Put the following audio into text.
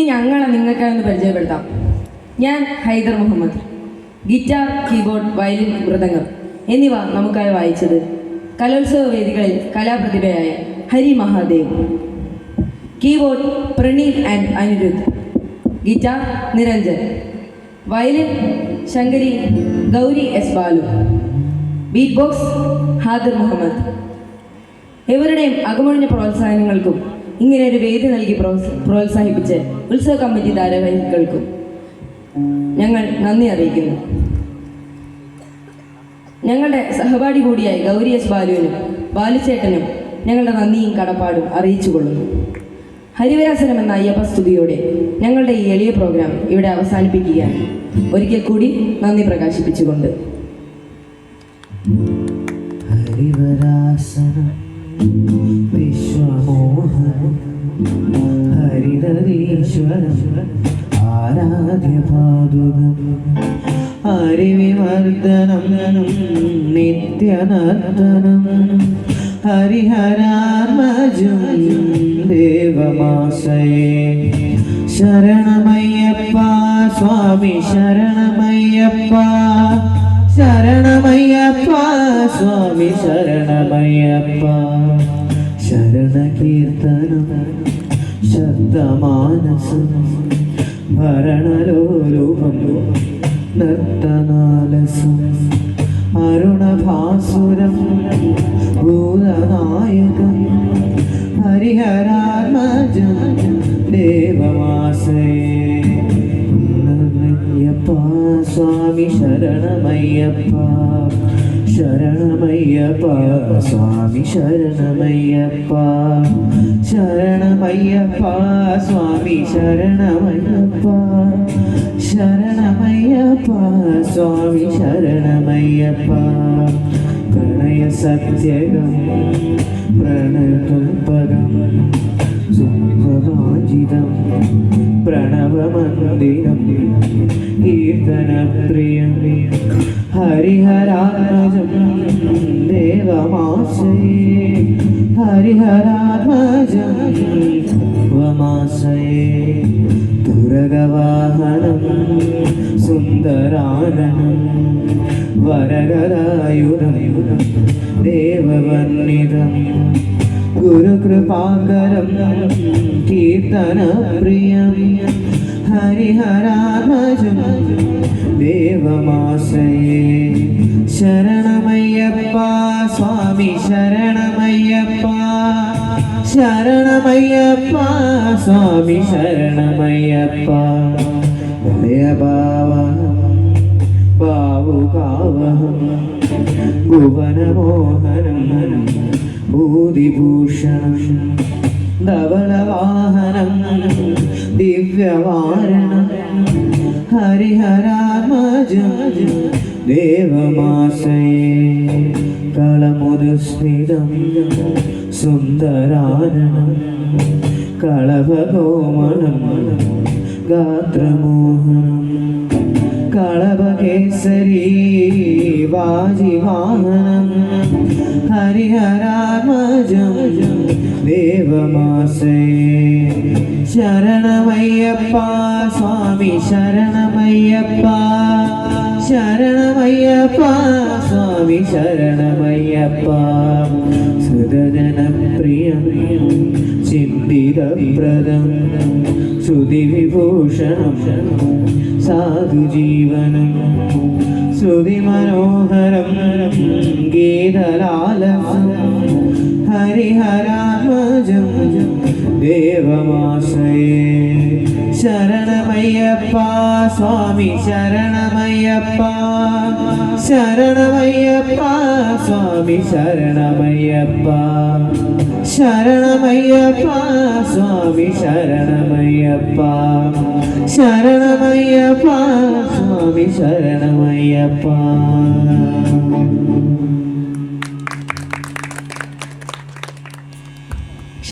ഇനി ഞങ്ങളെ നിങ്ങൾക്കായൊന്ന് പരിചയപ്പെടുത്താം. ഞാൻ Haider Muhammad. Guitar, keyboard, violin, mridangam എന്നിവ നമുക്കായി വായിച്ചത് കലോത്സവ വേദികളിൽ കലാപ്രതിഭയായ Hari Mahadev. Keyboard Praneeth and Anirudh. Guitar Niranjan. Violin Shankari Gauri S Balu. Beat box Hadir Muhammad. ഇവരുടെയും അകമൊഴിഞ്ഞ പ്രോത്സാഹനങ്ങൾക്കും ഇങ്ങനെ ഒരു വേദി നൽകി പ്രോത്സാഹിപ്പിച്ച് ഉത്സവ കമ്മിറ്റി ഭാരവാഹികൾക്കും ഞങ്ങൾ നന്ദി അറിയിക്കുന്നു. ഞങ്ങളുടെ സഹപാഠി കൂടിയായി ഗൗരി എസ് ബാലുവിനും ബാലുചേട്ടനും ഞങ്ങളുടെ നന്ദിയും കടപ്പാടും അറിയിച്ചുകൊള്ളുന്നു. ഹരിവരാസനം എന്ന അയ്യപ്പസ്തുതിയോടെ ഞങ്ങളുടെ ഈ എളിയ പ്രോഗ്രാം ഇവിടെ അവസാനിപ്പിക്കുകയാണ്. ഒരിക്കൽ കൂടി നന്ദി പ്രകാശിപ്പിച്ചുകൊണ്ട് ഹരിവരാസനം വിശ്വമോഹനം ഹരിതരീശ്വരം ആരാധ്യപാദുകം ഹരിവിവർദ്ധനം നിത്യനർത്തനം ഹരിഹരാത്മജം ദേവമാശ്രയേ. ശരണമയ്യപ്പ സ്വാമി ശരണമയ്യപ്പ ശരണമയ്യപ്പ സ്വാമി ശരണമയ്യപ്പ. ശരണകീർത്തനം ശബ്ദമാനസം ഭരണലോലുപം നർത്തനാലസം അരുണഭാസുരം ഭൂതനായകം ഹരിഹരാത്മജം ദേവമാശ്രയേ. ശരണമയ്യപ്പ സ്വാമി ശരണമയ്യപ്പ ശരണമയ്യപ്പ സ്വാമി ശരണമയ്യപ്പ ശരണമയ്യപ്പ സ്വാമി ശരണമയ്യപ്പ ശരണമയ്യപ്പ സ്വാമി ശരണമയ്യപ്പ. പ്രണയ സത്യകം പ്രണകൽപകം സുഖവാജിതം പ്രണവമന്ദിരം കീർത്തനപ്രിയം ഹരിഹരാത്മജം ദേവമാശ്രയേ. ഹരിഹരാത്മജം ദേവമാശ്രയേ. തുരഗവാഹനം സുന്ദരാനനം വരഗദായുധം ദേവവന്ദിതം ഗുരുകൃപാകരം കീർത്തനപ്രിയം ഹരിഹരാത്മജം ദേവമാശ്രയേ. ശരണമയ്യപ്പ സ്വാമി ശരണമയ്യപ്പ ശരണമയ്യപ്പ സ്വാമി ശരണമയ്യപ്പ. ഹൃദയഭാവം ഭാവുകാവഹം ഭുവനമോഹനം ഭൂതിഭൂഷണം ധവളവാഹനം ദിവ്യവാരണം ഹരിഹരാത്മജം ദേവമാശ്രയേ. കളമുദസ്മിതം സുന്ദരാനനം കളഭകോമളം ഗാത്രമോഹനം കളഭകേസരീ വാജിവാഹനം ഹരിഹരാത്മജം ദേവമാശ്രയേ. ശരണമയ്യപ്പ സ്വാമി ശരണമയ്യപ്പ ശരണമയ്യപ്പ സ്വാമി ശരണമയ്യപ്പ. സുരജനപ്രിയം ചിന്തിതപ്രദം ശ്രുതിവിഭൂഷണം സാധുജീവനം ശ്രുതിമനോഹരം ഗീതലാലസം ഹരിഹരാത്മജം ദേവമാശ്രയേ. ശരണമയ്യപ്പ സ്വാമി ശരണമയ്യപ്പ ശരണമയ്യപ്പ സ്വാമി ശരണമയ്യപ്പ ശരണമയ്യപ്പ സ്വാമി ശരണമയ്യപ്പ ശരണമയ്യപ്പ സ്വാമി ശരണമയ്യപ്പ.